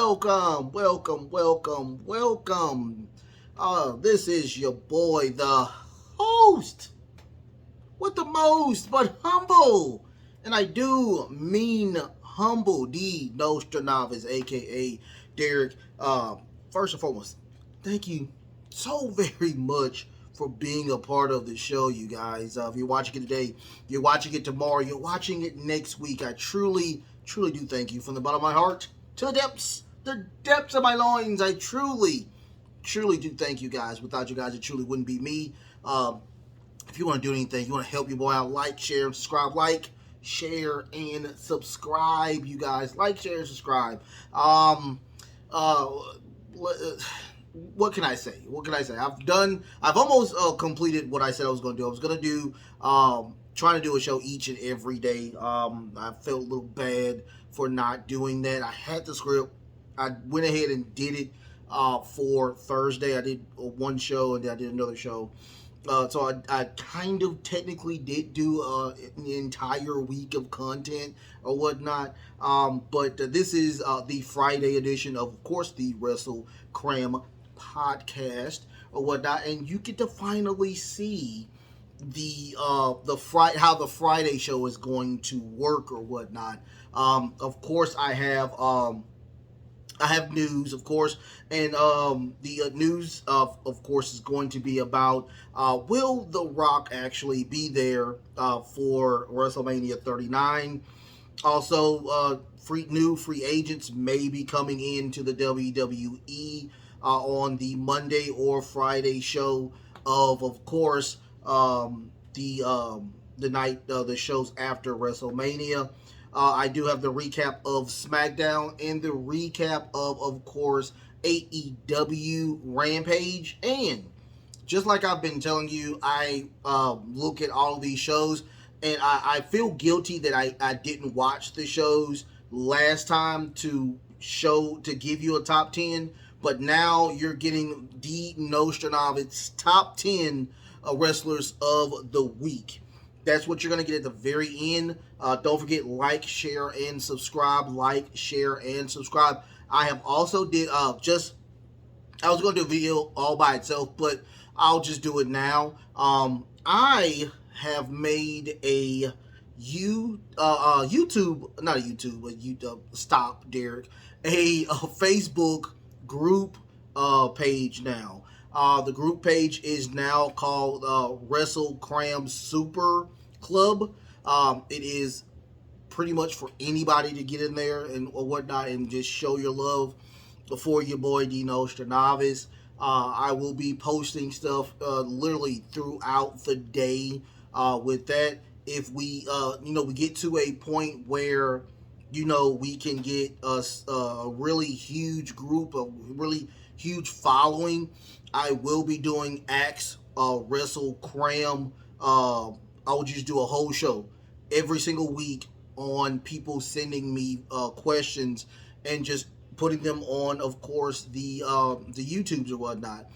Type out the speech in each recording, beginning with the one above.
welcome. This is your boy, the host, with the most, but humble. And I do mean humble, the Nostradamus, aka Derek. First and foremost, thank you so very much for being a part of the show, you guys. If you're watching it today, you're watching it tomorrow, you're watching it next week, I truly do thank you from the bottom of my heart to the depths of my loins. I truly do thank you guys. Without you guys, it truly wouldn't be me. If you want to do anything, you want to help your boy out, like, share, and subscribe. Like, share, and subscribe, you guys. Like, share, and subscribe. What can I say? I've almost completed what I said I was going to do. I was going to do, trying to do a show each and every day. I felt a little bad for not doing that. I had the script. I went ahead and did it for Thursday. I did one show and then I did another show. So I kind of technically did do an entire week of content or whatnot. But this is the Friday edition of course, the Wrestle Cram podcast or whatnot. And you get to finally see how the Friday show is going to work or whatnot. Of course, I have news, of course, and the news, of course, is going to be about will The Rock actually be there for WrestleMania 39? Also, new free agents may be coming into the WWE on the Monday or Friday show of course, the night the shows after WrestleMania. I do have the recap of Smackdown and the recap of course, AEW Rampage. And just like I've been telling you, I look at all of these shows, and I feel guilty that I didn't watch the shows last time to give you a top 10. But now you're getting the Nostradamus top 10 wrestlers of the week. That's what you're going to get at the very end. Don't forget, like, share, and subscribe. Like, share, and subscribe. I have also I was going to do a video all by itself, but I'll just do it now. I have made a Facebook group page now. The group page is now called Wrestle Cram Super Club. It is pretty much for anybody to get in there and or whatnot and just show your love for your boy Dino Stranavis. I will be posting stuff literally throughout the day with that. If we we get to a point where we can get a really huge group, a really huge following, I will be doing Axe Wrestle Cram. I will just do a whole show every single week on people sending me questions and just putting them on, of course, the YouTubes or whatnot.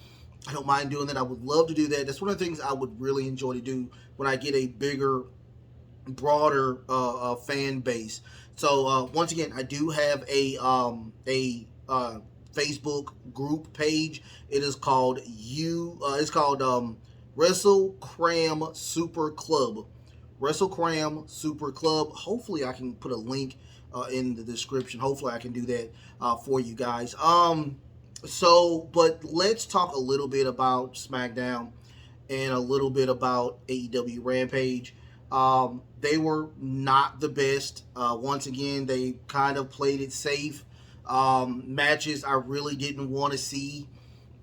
I don't mind doing that. I would love to do that. That's one of the things I would really enjoy to do when I get a bigger, broader fan base. So once again, I do have a Facebook group page. It is called Wrestle Cram Super Club. Wrestle Cram Super Club. Hopefully I can put a link in the description. Hopefully I can do that for you guys. But let's talk a little bit about SmackDown and a little bit about AEW Rampage. They were not the best. Once again, they kind of played it safe. Matches I really didn't want to see,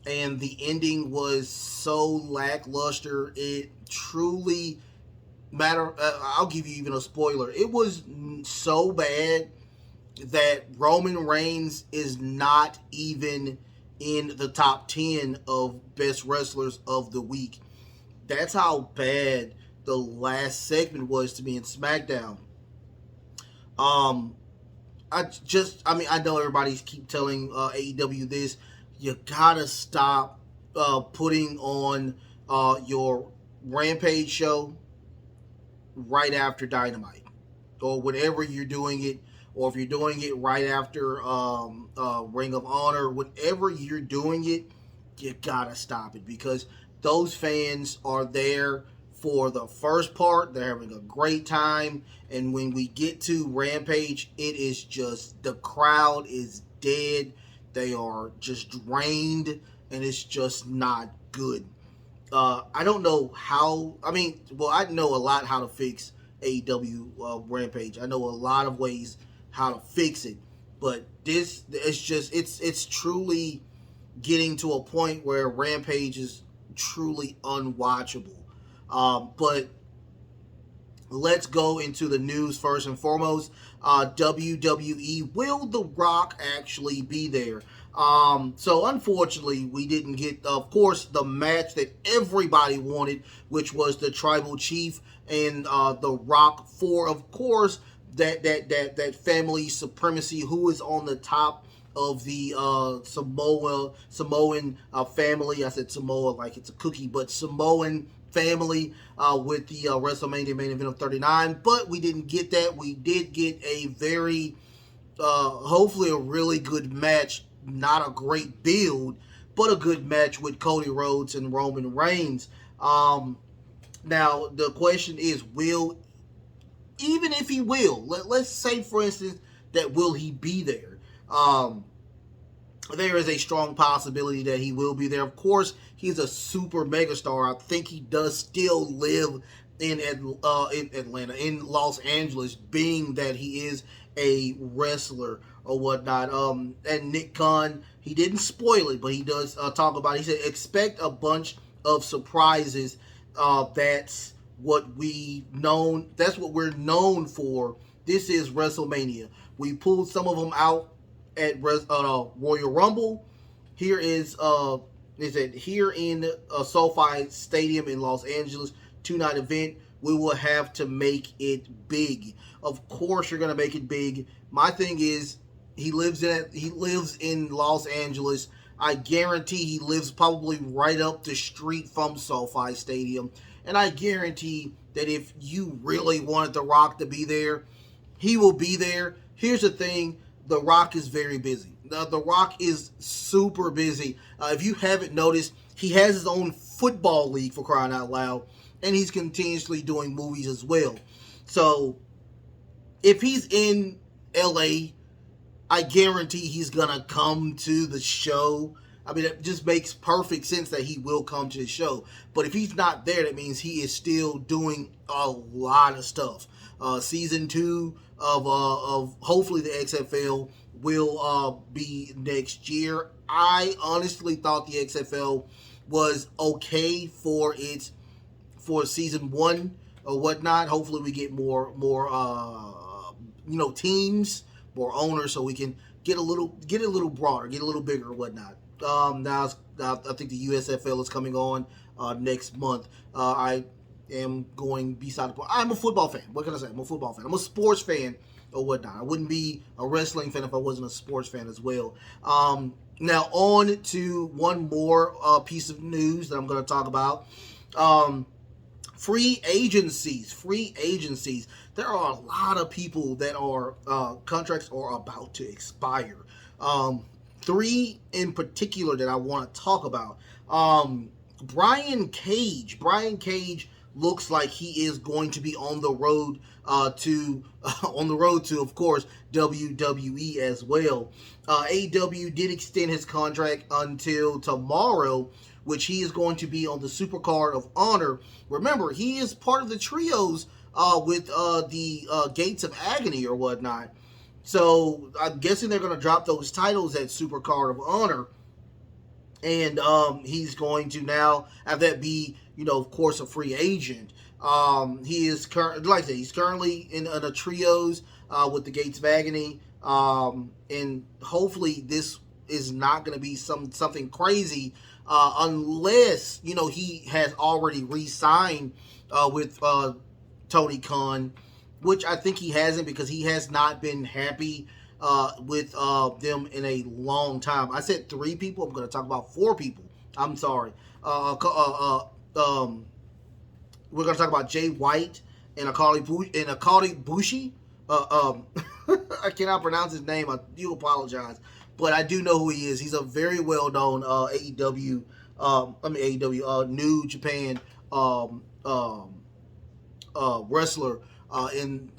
and the ending was so lackluster. It truly I'll give you even a spoiler. It was so bad that Roman Reigns is not even in the top 10 of best wrestlers of the week. That's how bad the last segment was to me in SmackDown. I know everybody's keep telling AEW this. You gotta stop putting on your Rampage show right after Dynamite, or whenever you're doing it, or if you're doing it right after Ring of Honor, whenever you're doing it, you gotta stop it because those fans are there for the first part. They're having a great time, and when we get to Rampage, it is just the crowd is dead. They are just drained, and it's just not good. I don't know how. I mean, well, I know a lot how to fix AEW Rampage. I know a lot of ways how to fix it, but this it's just it's truly getting to a point where Rampage is truly unwatchable. But let's go into the news first and foremost. WWE, will The Rock actually be there? So unfortunately, we didn't get, of course, the match that everybody wanted, which was the Tribal Chief and The Rock for, of course, that family supremacy. Who is on the top of the Samoan family? I said Samoa like it's a cookie, but Samoan family with the WrestleMania main event of 39, but we didn't get that. We did get a very, hopefully a really good match, not a great build, but a good match with Cody Rhodes and Roman Reigns. Now, the question is, even if he will, let's say, for instance, that will he be there? There is a strong possibility that he will be there. Of course, he's a super megastar. I think he does still live in Atlanta, in Los Angeles, being that he is a wrestler or whatnot. And Nick Khan, he didn't spoil it, but he does talk about it. He said, expect a bunch of surprises. That's what that's what we're known for. This is WrestleMania. We pulled some of them out at Royal Rumble. Here is here in SoFi Stadium in Los Angeles, 2-night event. We will have to make it big. Of course, you're gonna make it big. My thing is, he lives in Los Angeles. I guarantee he lives probably right up the street from SoFi Stadium, and I guarantee that if you really wanted The Rock to be there, he will be there. Here's the thing. The Rock is very busy. The Rock is super busy. If you haven't noticed, he has his own football league, for crying out loud, and he's continuously doing movies as well. So, if he's in LA, I guarantee he's going to come to the show. I mean, it just makes perfect sense that he will come to the show. But if he's not there, that means he is still doing a lot of stuff. Season 2 of hopefully the XFL will be next year. I honestly thought the XFL was okay for season 1 or whatnot. Hopefully we get more teams, more owners, so we can get a little broader, get a little bigger or whatnot. Now I think the USFL is coming on next month. I am going beside the point. I'm a football fan. What can I say? I'm a football fan. I'm a sports fan or whatnot. I wouldn't be a wrestling fan if I wasn't a sports fan as well. Now on to one more piece of news that I'm going to talk about. Free agencies. There are a lot of people that are contracts are about to expire. 3 in particular that I want to talk about. Brian Cage. Brian Cage looks like he is going to be on the road to, of course, WWE as well. AEW did extend his contract until tomorrow, which he is going to be on the Supercard of Honor. Remember, he is part of the trios with the Gates of Agony or whatnot. So I'm guessing they're going to drop those titles at Supercard of Honor. And he's going to now have that be, of course, a free agent. He is he's currently in the trios with the Gates of Agony. And hopefully this is not going to be something crazy unless, he has already re-signed with Tony Khan, which I think he hasn't, because he has not been happy with them in a long time. I said 3 people. I'm going to talk about 4 people. I'm sorry. We're going to talk about Jay White and Akali Bushi. I cannot pronounce his name. I do apologize, but I do know who he is. He's a very well known AEW, AEW, New Japan um, um, wrestler in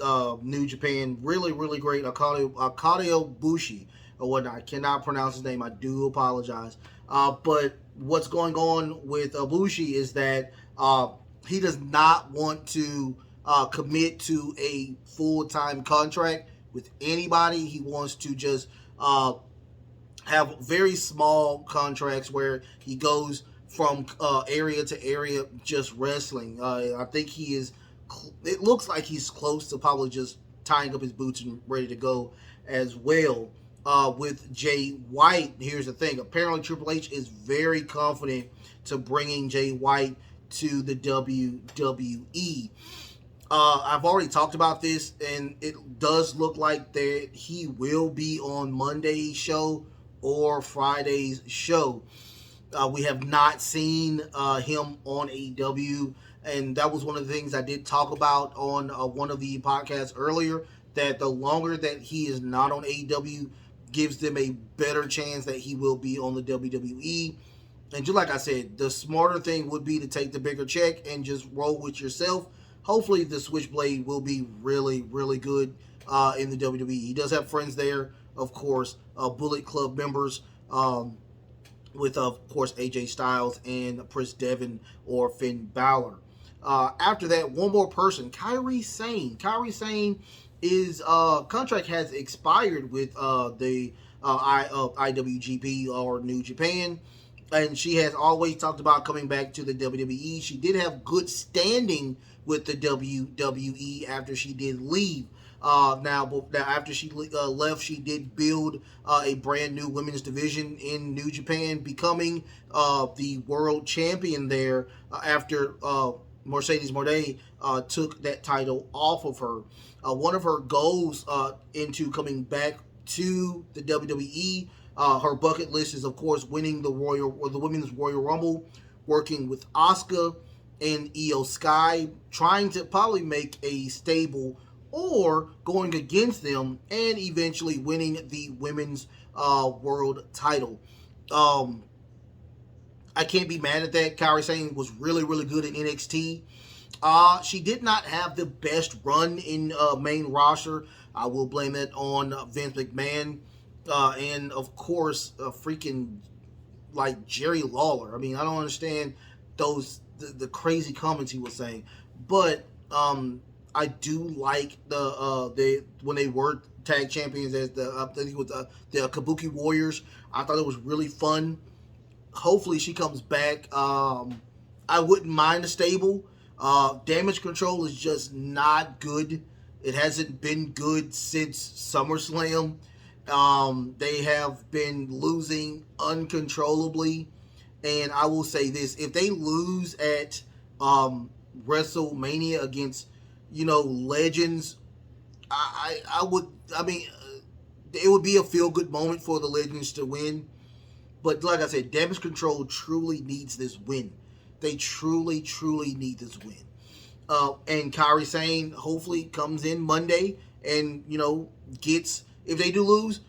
New Japan. Really, really great. Akadeo Bushi or whatnot. I cannot pronounce his name. I do apologize. But what's going on with Bushi is that he does not want to commit to a full-time contract with anybody. He wants to just have very small contracts where he goes from area to area just wrestling. I think he is. It looks like he's close to probably just tying up his boots and ready to go as well. With Jay White, here's the thing. Apparently, Triple H is very confident to bringing Jay White to the WWE. I've already talked about this, and it does look like that he will be on Monday's show or Friday's show. We have not seen him on AEW, and that was one of the things I did talk about on one of the podcasts earlier, that the longer that he is not on AEW gives them a better chance that he will be on the WWE. And just like I said, the smarter thing would be to take the bigger check and just roll with yourself. Hopefully the Switchblade will be really, really good in the WWE. He does have friends there, of course, Bullet Club members, with, of course, AJ Styles and Prince Devin or Finn Balor. After that, one more person, Kairi Sane. Kairi Sane is contract has expired with the IWGP or New Japan, and she has always talked about coming back to the WWE. She did have good standing with the WWE after she did leave. Now, after she left, she did build a brand new women's division in New Japan, becoming the world champion there after Mercedes Morday took that title off of her. One of her goals into coming back to the WWE, her bucket list is, of course, winning the Women's Royal Rumble, working with Asuka and Io Sky, trying to probably make a stable or going against them and eventually winning the women's world title. I can't be mad at that. Kairi Sane was really, really good in NXT. She did not have the best run in main roster. I will blame it on Vince McMahon and, of course, freaking like Jerry Lawler. I mean, I don't understand the crazy comments he was saying, but I do like the when they were tag champions as I think it was the Kabuki Warriors. I thought it was really fun. Hopefully she comes back. I wouldn't mind a stable. Damage Control is just not good. It hasn't been good since SummerSlam. They have been losing uncontrollably. And I will say this, if they lose at WrestleMania against, legends, it would be a feel-good moment for the legends to win. But like I said, Damage Control truly needs this win. They truly, truly need this win. And Kairi Sane hopefully comes in Monday and, gets, if they do lose,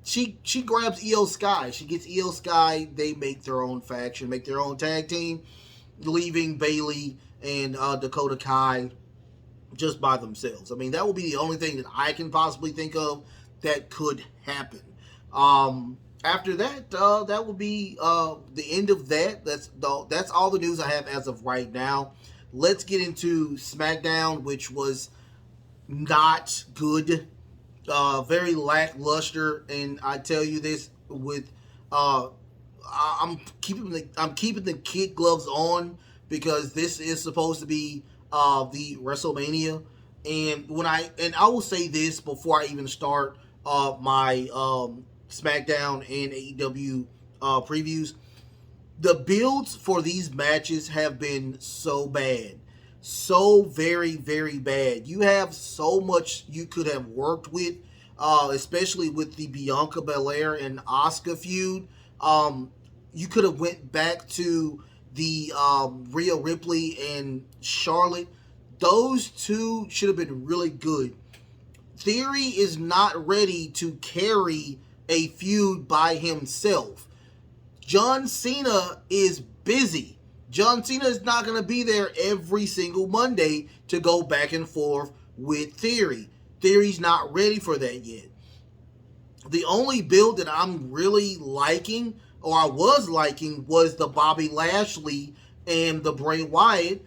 she grabs Io Sky. She gets Io Sky. They make their own faction, make their own tag team, leaving Bayley and Dakota Kai just by themselves. I mean, that would be the only thing that I can possibly think of that could happen. After that, that will be the end of that. That's all the news I have as of right now. Let's get into Smackdown, which was not good, very lackluster, and I tell you this with I'm keeping the kid gloves on because this is supposed to be the WrestleMania, and I will say this before I even start my SmackDown and AEW previews. The builds for these matches have been so bad. So very, very bad. You have so much you could have worked with, especially with the Bianca Belair and Asuka feud. You could have went back to the Rhea Ripley and Charlotte. Those two should have been really good. Theory is not ready to carry a feud by himself. John Cena is busy. John Cena is not going to be there every single Monday to go back and forth with Theory. Theory's not ready for that yet. The only build that I'm really liking, or I was liking, was the Bobby Lashley and the Bray Wyatt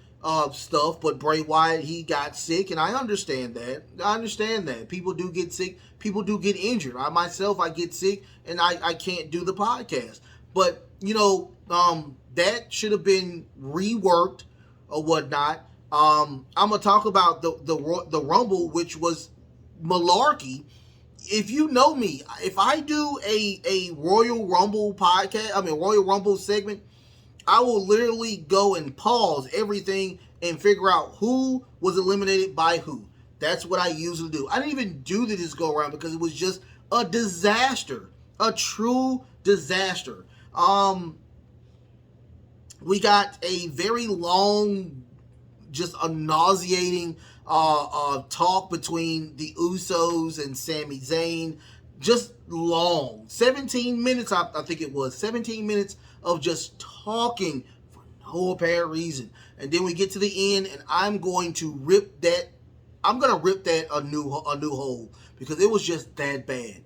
stuff. But Bray Wyatt, he got sick, and I understand that. People do get sick. People do get injured. I get sick, and I can't do the podcast. But, that should have been reworked or whatnot. I'm going to talk about the Rumble, which was malarkey. If you know me, if I do a Royal Rumble Royal Rumble segment, I will literally go and pause everything and figure out who was eliminated by who. That's what I usually do. I didn't even do this go around because it was just a disaster. A true disaster. We got a very long, just a nauseating talk between the Usos and Sami Zayn. Just long. 17 minutes, I think it was. 17 minutes of just talking for no apparent reason. And then we get to the end, and I'm going to rip that a new hole, because it was just that bad.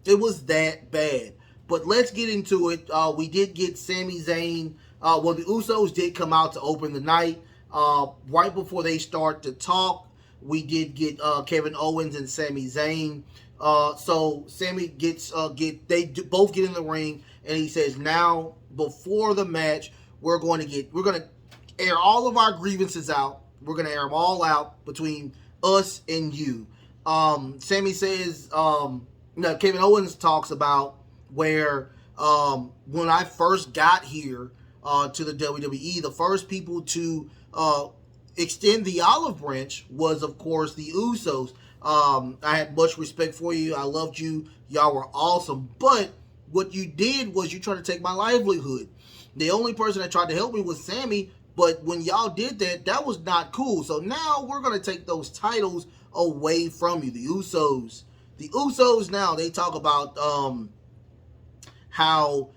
It was that bad. But let's get into it. We did get Sami Zayn. The Usos did come out to open the night. Right before they start to talk, we did get Kevin Owens and Sami Zayn. So Sami both get in the ring, and he says, now before the match, we're going to air all of our grievances out. We're going to air them all out between us and you. Sami says, Kevin Owens talks about where when I first got here to the WWE, the first people to extend the olive branch was, of course, the Usos. I had much respect for you. I loved you. Y'all were awesome. But what you did was you tried to take my livelihood. The only person that tried to help me was Sami. But when y'all did that, that was not cool. So now we're going to take those titles away from you. The Usos now, they talk about how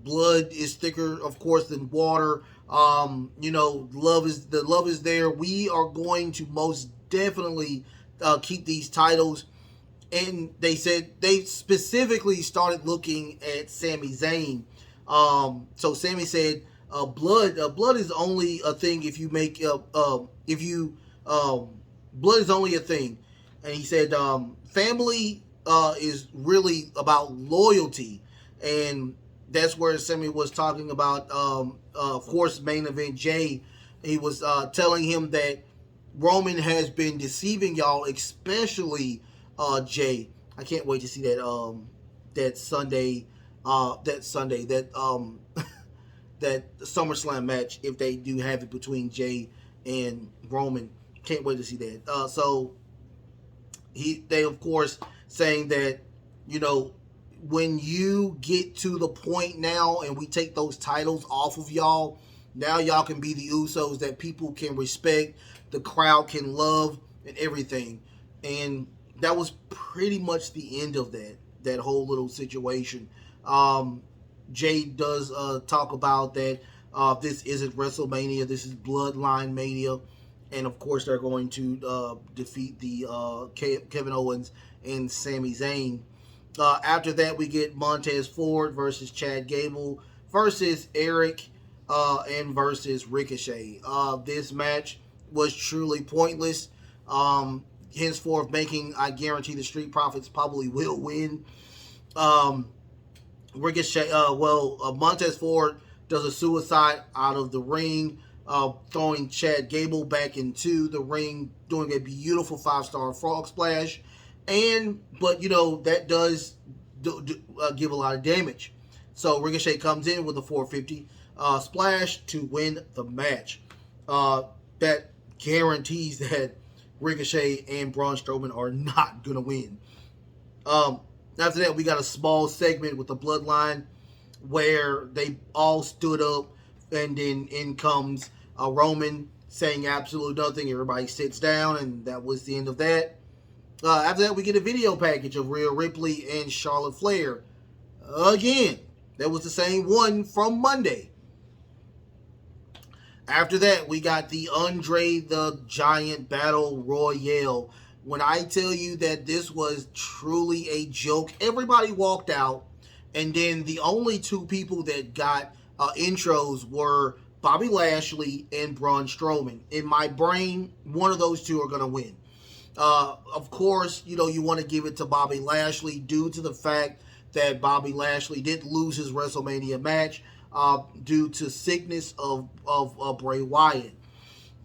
blood is thicker, of course, than water. Love is there. We are going to most definitely keep these titles. And they said they specifically started looking at Sami Zayn. So Sami said, blood is only a thing if you make blood is only a thing. And he said, family is really about loyalty. And that's where Sami was talking about, of course, main event Jay. He was telling him that Roman has been deceiving y'all, especially Jay. I can't wait to see that Sunday that SummerSlam match, if they do have it between Jay and Roman. Can't wait to see that. So they of course saying that, when you get to the point now and we take those titles off of y'all, now y'all can be the Usos that people can respect, the crowd can love, and everything. And that was pretty much the end of that whole little situation. Jay does talk about that this isn't WrestleMania, this is Bloodline Mania. And of course they're going to defeat the Kevin Owens and Sami Zayn. After that, we get Montez Ford versus Chad Gable versus Eric and versus Ricochet. This match was truly pointless. Henceforth, I guarantee the Street Profits probably will win. Ricochet, Montez Ford does a suicide out of the ring, throwing Chad Gable back into the ring, doing a beautiful 5-star frog splash. But that does give a lot of damage. So Ricochet comes in with a 450 splash to win the match. That guarantees that Ricochet and Braun Strowman are not going to win. After that, we got a small segment with the Bloodline where they all stood up, and then in comes Roman saying absolutely nothing. Everybody sits down, and that was the end of that. After that, we get a video package of Rhea Ripley and Charlotte Flair. Again, that was the same one from Monday. After that, we got the Andre the Giant Battle Royale. When I tell you that this was truly a joke, everybody walked out, and then the only two people that got intros were Bobby Lashley and Braun Strowman. In my brain, one of those two are going to win. Of course, you want to give it to Bobby Lashley due to the fact that Bobby Lashley did lose his WrestleMania match due to sickness of Bray Wyatt.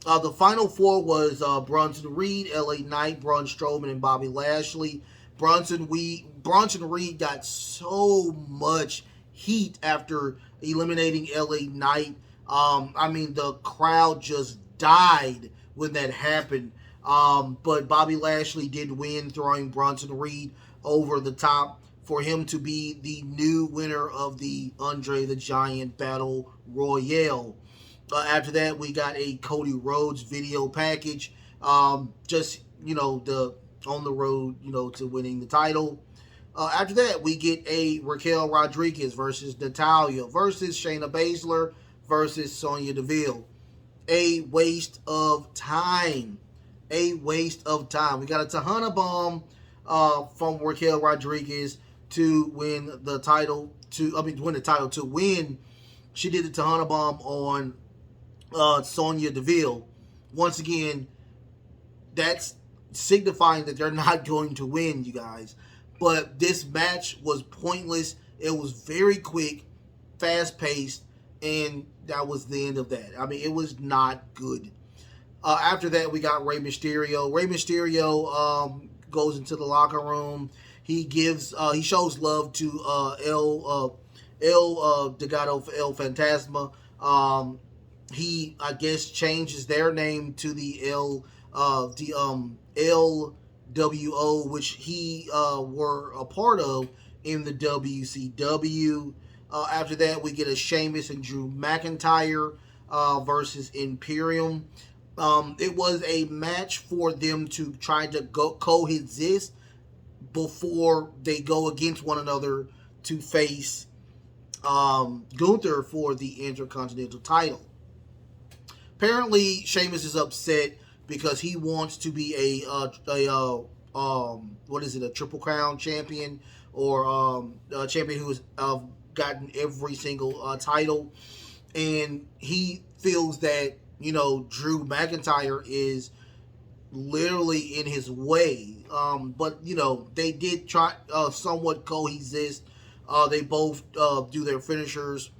The final four was Bronson Reed, LA Knight, Braun Strowman, and Bobby Lashley. Bronson Reed got so much heat after eliminating LA Knight. The crowd just died when that happened. But Bobby Lashley did win, throwing Bronson Reed over the top for him to be the new winner of the Andre the Giant Battle Royale. After that, we got a Cody Rhodes video package. The on the road, to winning the title. After that, we get a Raquel Rodriguez versus Natalya versus Shayna Baszler versus Sonya Deville. A waste of time. We got a Tejana Bomb from Raquel Rodriguez to win the title. To win. She did the Tejana Bomb on Sonya Deville. Once again, that's signifying that they're not going to win, you guys. But this match was pointless. It was very quick, fast-paced, and that was the end of that. It was not good. After that, we got Rey Mysterio. Rey Mysterio goes into the locker room. He shows love to El Legado El Fantasma. He, I guess, changes their name to the LWO, which he were a part of in the WCW. After that, we get a Sheamus and Drew McIntyre versus Imperium. It was a match for them to try to coexist before they go against one another to face Gunther for the Intercontinental title. Apparently, Sheamus is upset because he wants to be a Triple Crown champion, or a champion who has gotten every single title, and he feels that Drew McIntyre is literally in his way. But they did try somewhat coexist. They both do their finishers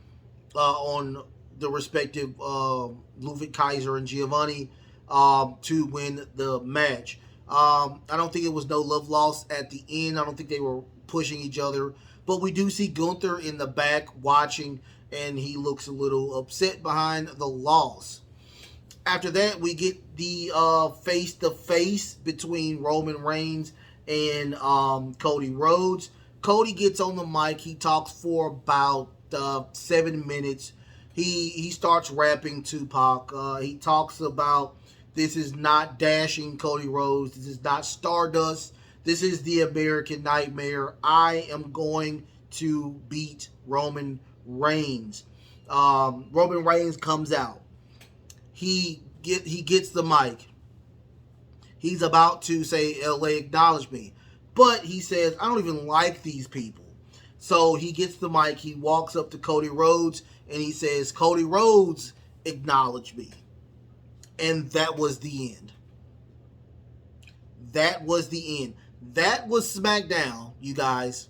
on the respective Ludwig Kaiser and Giovanni to win the match. I don't think it was no love lost at the end. I don't think they were pushing each other. But we do see Gunther in the back watching, and he looks a little upset behind the loss. After that, we get the face-to-face between Roman Reigns and Cody Rhodes. Cody gets on the mic. He talks for about 7 minutes. He starts rapping Tupac. He talks about, this is not dashing Cody Rhodes. This is not Stardust. This is the American Nightmare. I am going to beat Roman Reigns. Roman Reigns comes out. He gets the mic. He's about to say, LA, acknowledge me. But he says, I don't even like these people. So he gets the mic. He walks up to Cody Rhodes and he says, Cody Rhodes, acknowledge me. And that was the end. That was the end. That was SmackDown, you guys.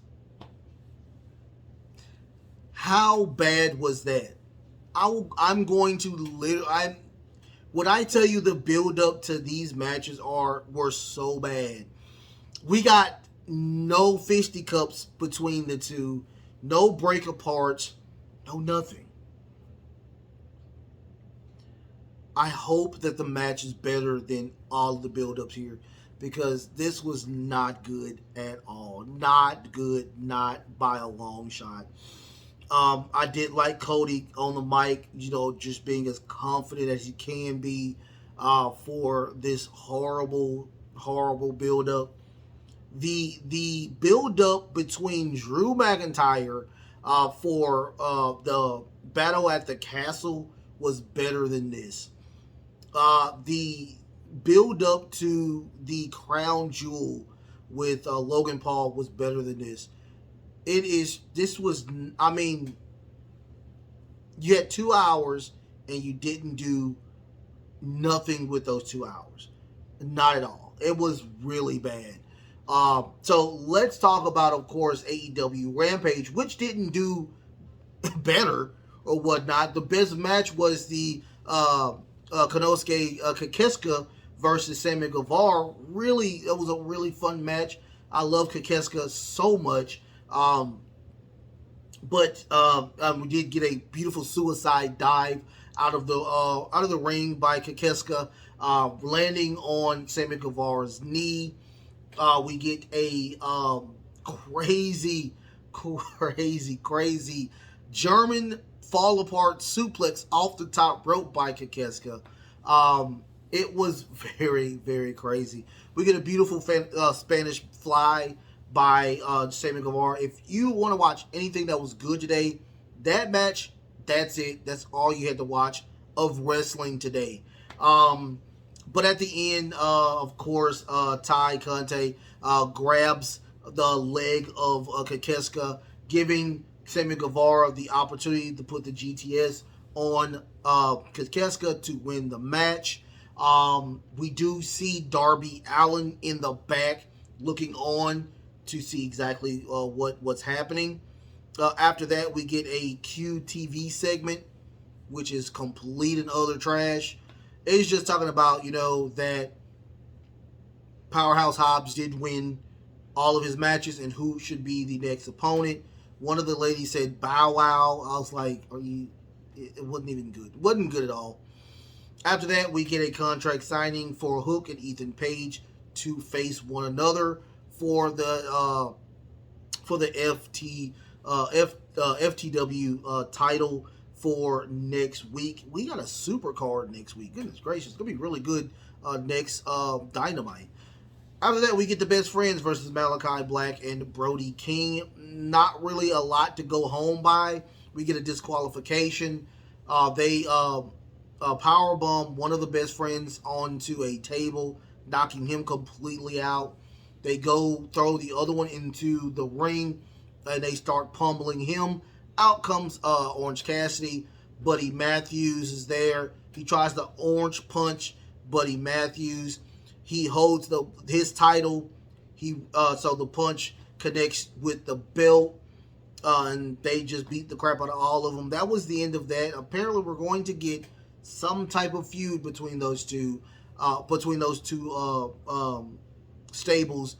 How bad was that? I'm going to literally... When I tell you the build-up to these matches were so bad. We got no fisticuffs between the two. No break aparts. No nothing. I hope that the match is better than all of the build-ups here, because this was not good at all. Not good, not by a long shot. I did like Cody on the mic, just being as confident as he can be for this horrible, horrible build-up. The build up between Drew McIntyre for the battle at the castle was better than this. The build up to the crown jewel with Logan Paul was better than this. It is. This was. I mean, you had 2 hours and you didn't do nothing with those 2 hours. Not at all. It was really bad. So let's talk about, of course, AEW Rampage, which didn't do better or whatnot. The best match was the Konosuke Kikisaka versus Sammy Guevara. Really, it was a really fun match. I love Kikisaka so much. But we did get a beautiful suicide dive out of the ring by Kikisaka, landing on Sammy Guevara's knee. We get a crazy German fall apart suplex off the top rope by Kikisaka. It was very, very crazy. We get a beautiful Spanish fly by Sammy Guevara. If you want to watch anything that was good today, that match, that's it. That's all you had to watch of wrestling today. But at the end, of course, Ty Conte grabs the leg of Kikisaka, giving Sammy Guevara the opportunity to put the GTS on Kikisaka to win the match. We do see Darby Allin in the back looking on to see exactly what's happening. After that, we get a QTV segment, which is complete and utter trash. It's just talking about, that Powerhouse Hobbs did win all of his matches and who should be the next opponent. One of the ladies said Bow Wow. I was like, it wasn't even good. It wasn't good at all. After that, we get a contract signing for Hook and Ethan Page to face one another for the FTW title for next week. We got a super card next week. Goodness gracious, it's gonna be really good next Dynamite. After that, we get the Best Friends versus Malachi Black and Brody King. Not really a lot to go home by. We get a disqualification. They powerbomb one of the Best Friends onto a table, knocking him completely out. They go throw the other one into the ring, and they start pummeling him. Out comes Orange Cassidy. Buddy Matthews is there. He tries to orange punch Buddy Matthews. He holds his title. So the punch connects with the belt, and they just beat the crap out of all of them. That was the end of that. Apparently, we're going to get some type of feud between those two stables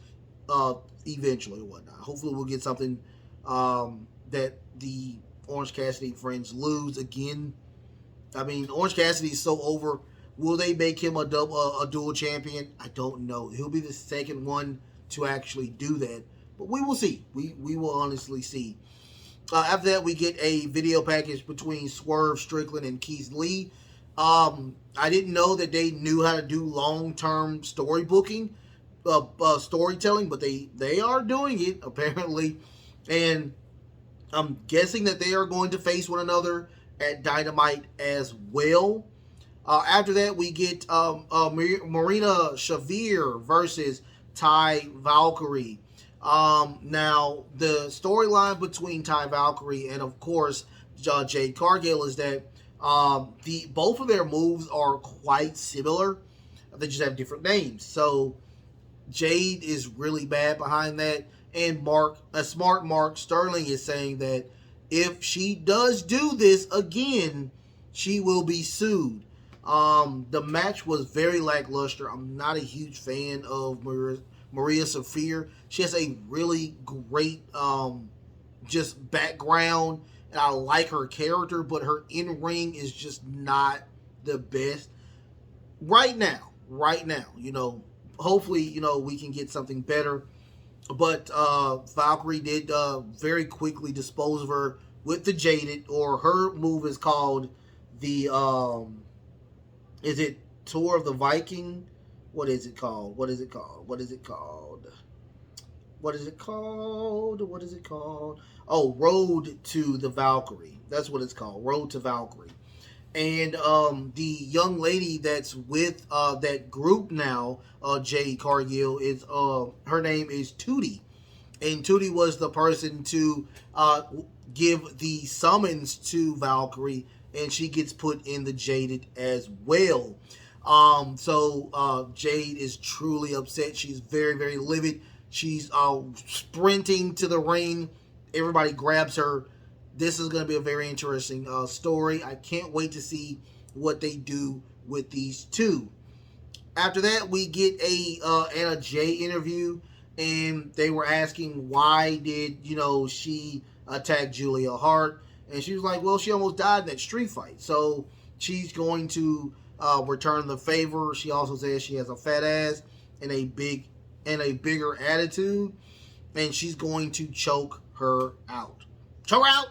eventually or whatnot. Hopefully, we'll get something that the Orange Cassidy friends lose again. I mean, Orange Cassidy is so over. Will they make him a dual champion? I don't know. He'll be the second one to actually do that. But we will see. We will honestly see. After that, we get a video package between Swerve Strickland and Keith Lee. I didn't know that they knew how to do long-term storytelling, but they are doing it, apparently. And I'm guessing that they are going to face one another at Dynamite as well. After that, we get Marina Shafir versus Ty Valkyrie. Now, the storyline between Ty Valkyrie and, of course, Jade Cargill is that both of their moves are quite similar. They just have different names. So, Jade is really bad behind that. And smart Mark Sterling is saying that if she does do this again, she will be sued. The match was very lackluster. I'm not a huge fan of Maria Shafir. She has a really great just background, and I like her character, but her in-ring is just not the best right now. Hopefully, we can get something better. But Valkyrie did very quickly dispose of her with the Jaded, or her move is called the is it Tour of the Viking? What is it called? what is it called? What is it called? Oh, Road to the Valkyrie. That's what it's called. Road to Valkyrie. And the young lady that's with that group now, Jade Cargill, is her name is Tootie, and Tootie was the person to give the summons to Valkyrie, and she gets put in the Jaded as well. So Jade is truly upset. She's very, very livid. She's sprinting to the ring. Everybody grabs her. This is going to be a very interesting story. I can't wait to see what they do with these two. After that, we get a Anna Jay interview, and they were asking why did she attack Julia Hart, and she was like, well, she almost died in that street fight, so she's going to return the favor. She also says she has a fat ass and a bigger attitude, and she's going to choke her out. Choke her out.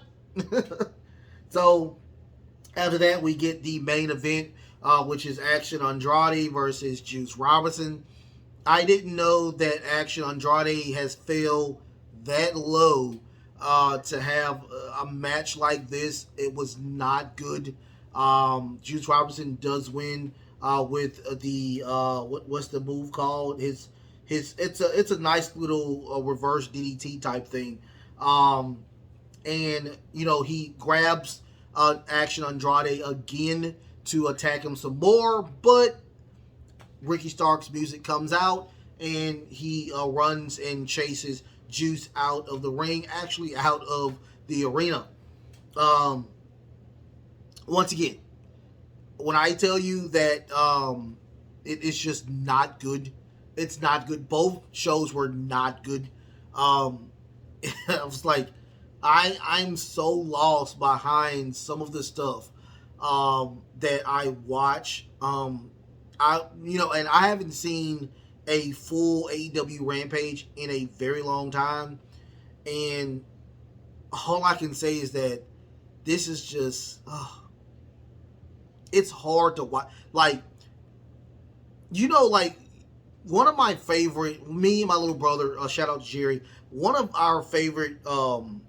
So after that, we get the main event, which is Action Andrade versus Juice Robinson. I didn't know that Action Andrade has fell that low to have a match like this. It was not good. Juice Robinson does win with the what's the move called? It's a nice little reverse DDT type thing. And he grabs Action Andrade again to attack him some more, but Ricky Stark's music comes out, and he runs and chases Juice out of the ring, actually out of the arena. Once again, when I tell you that it's just not good, it's not good. Both shows were not good. I was like, I'm so lost behind some of the stuff that I watch. And I haven't seen a full AEW Rampage in a very long time, and all I can say is that this is just it's hard to watch. Like one of my favorite, me and my little brother, shout out to Jerry, one of our favorite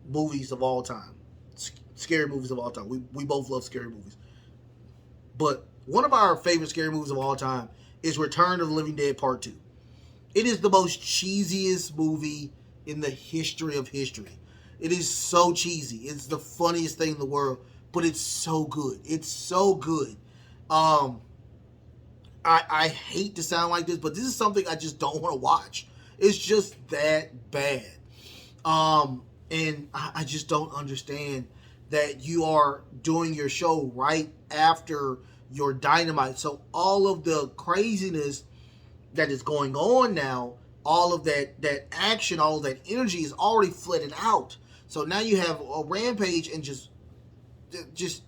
movies of all time, scary movies of all time. We both love scary movies. But one of our favorite scary movies of all time is Return of the Living Dead Part 2. It is the most cheesiest movie in the history of history. It is so cheesy. It's the funniest thing in the world, but it's so good. It's so good. I hate to sound like this, but this is something I just don't want to watch. It's just that bad. And I just don't understand that you are doing your show right after your Dynamite. So all of the craziness that is going on now, all of that action, all of that energy is already flooded out. So now you have a Rampage, and just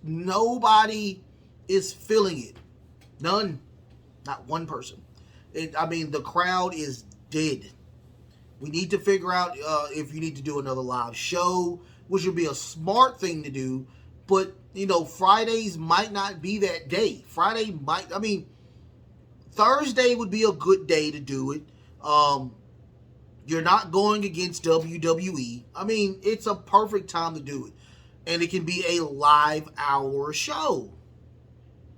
nobody is feeling it. None. Not one person. The crowd is dead. We need to figure out if you need to do another live show, which would be a smart thing to do. But, Fridays might not be that day. Thursday would be a good day to do it. You're not going against WWE. It's a perfect time to do it. And it can be a live hour show.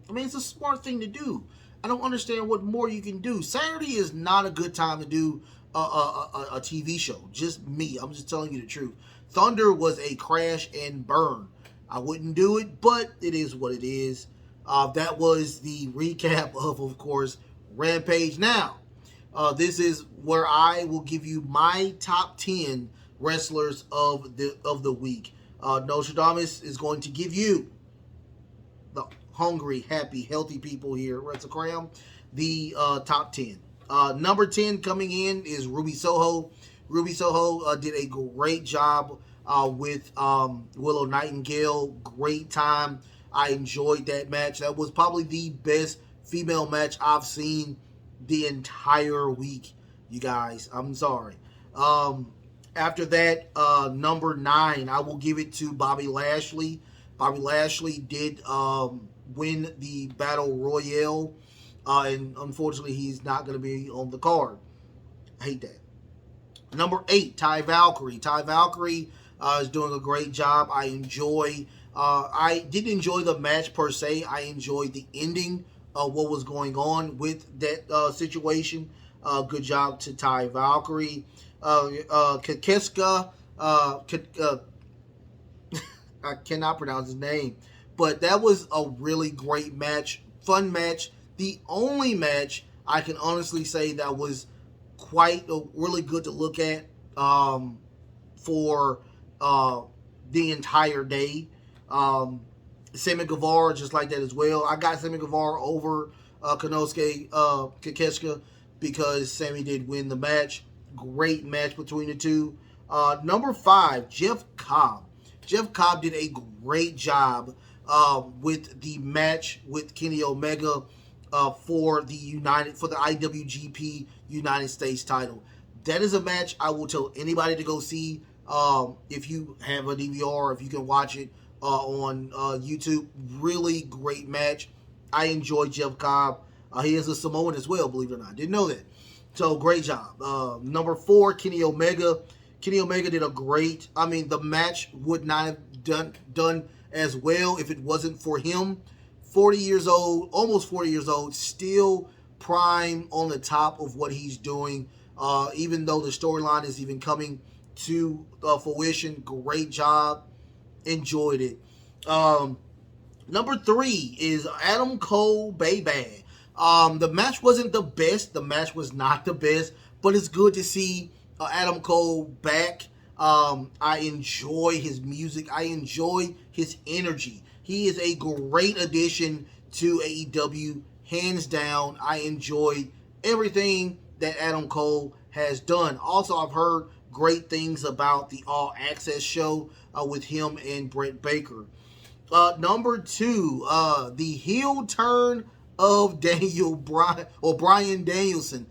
It's a smart thing to do. I don't understand what more you can do. Saturday is not a good time to do a TV show. Just me. I'm just telling you the truth. Thunder was a crash and burn. I wouldn't do it, but it is what it is. That was the recap of course, Rampage. Now, this is where I will give you my top 10 wrestlers of the week. Nostradamus is going to give you the hungry, happy, healthy people here at WrestleCram, the top 10. Number 10 coming in is Ruby Soho. Ruby Soho did a great job with Willow Nightingale. Great time. I enjoyed that match. That was probably the best female match I've seen the entire week, you guys. I'm sorry. After that, number 9, I will give it to Bobby Lashley. Bobby Lashley did win the Battle Royale, and unfortunately, he's not going to be on the card. I hate that. Number 8, Ty Valkyrie. Ty Valkyrie is doing a great job. I didn't enjoy the match per se. I enjoyed the ending of what was going on with that situation. Good job to Ty Valkyrie. Kakeska, I cannot pronounce his name, but that was a really great match, fun match. The only match I can honestly say that was quite really good to look at for the entire day. Um, Sammy Guevara just like that as well. I got Sammy Guevara over Konosuke Kakeshka because Sammy did win the match. Great match between the two. Number 5, Jeff Cobb. Jeff Cobb did a great job with the match with Kenny Omega for the IWGP United States title. That is a match I will tell anybody to go see if you have a DVR, if you can watch it on YouTube. Really great match. I enjoy Jeff Cobb. He is a Samoan as well, believe it or not. Didn't know that. So great job. Number 4, Kenny Omega. Kenny Omega did a great. I mean, the match would not have done as well if it wasn't for him. 40 years old, almost 40 years old, still prime on the top of what he's doing. Even though the storyline is even coming to fruition, great job. Enjoyed it. Number 3 is Adam Cole, baby. The match wasn't the best. The match was not the best, but it's good to see Adam Cole back. I enjoy his music. I enjoy his energy. He is a great addition to AEW, hands down. I enjoy everything that Adam Cole has done. Also, I've heard great things about the All Access show with him and Britt Baker. Number 2, the heel turn of Bryan Danielson.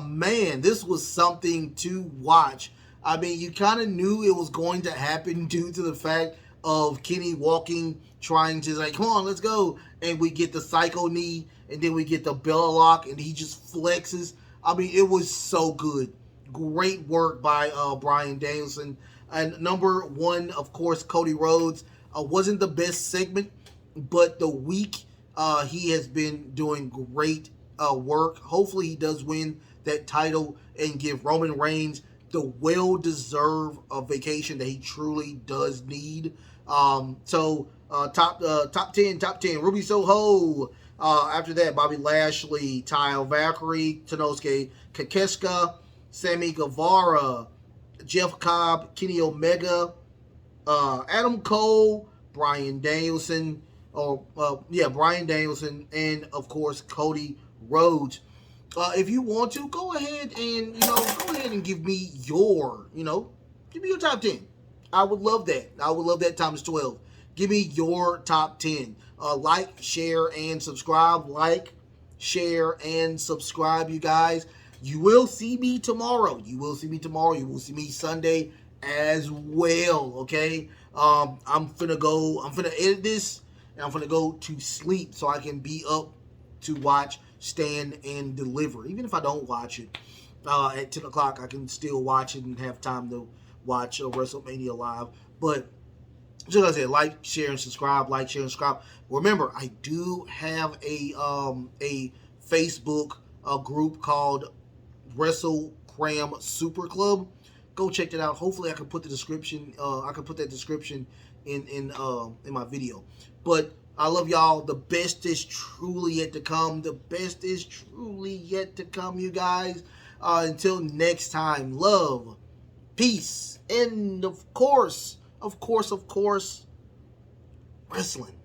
Man, this was something to watch. I mean, you kind of knew it was going to happen due to the fact of Kenny walking, trying to come on, let's go. And we get the psycho knee, and then we get the Bella lock, and he just flexes. I mean, it was so good. Great work by Bryan Danielson. And number 1, of course, Cody Rhodes. Wasn't the best segment, but the week he has been doing great work. Hopefully he does win that title and give Roman Reigns the well-deserved vacation that he truly does need. Top 10. Ruby Soho. After that, Bobby Lashley, Ty Valkyrie, Tenosuke Kakeshka, Sammy Guevara, Jeff Cobb, Kenny Omega, Adam Cole, Bryan Danielson, Bryan Danielson, and of course Cody Rhodes. If you want to, go ahead and give me your top 10. I would love that. I would love that times 12. Give me your top 10. Like, share, and subscribe. Like, share, and subscribe, you guys. You will see me tomorrow. You will see me Sunday as well, okay? I'm finna edit this, and I'm finna go to sleep so I can be up to watch Stand and Deliver. Even if I don't watch it at 10 o'clock, I can still watch it and have time to watch WrestleMania live. But just like I said, like, share, and subscribe. Like, share, and subscribe. Remember, I do have a Facebook group called Wrestle Cram Super Club. Go check that out. Hopefully, I can put the description. I can put that description in my video. But I love y'all. The best is truly yet to come. The best is truly yet to come, you guys. Until next time, love, peace, and of course, wrestling.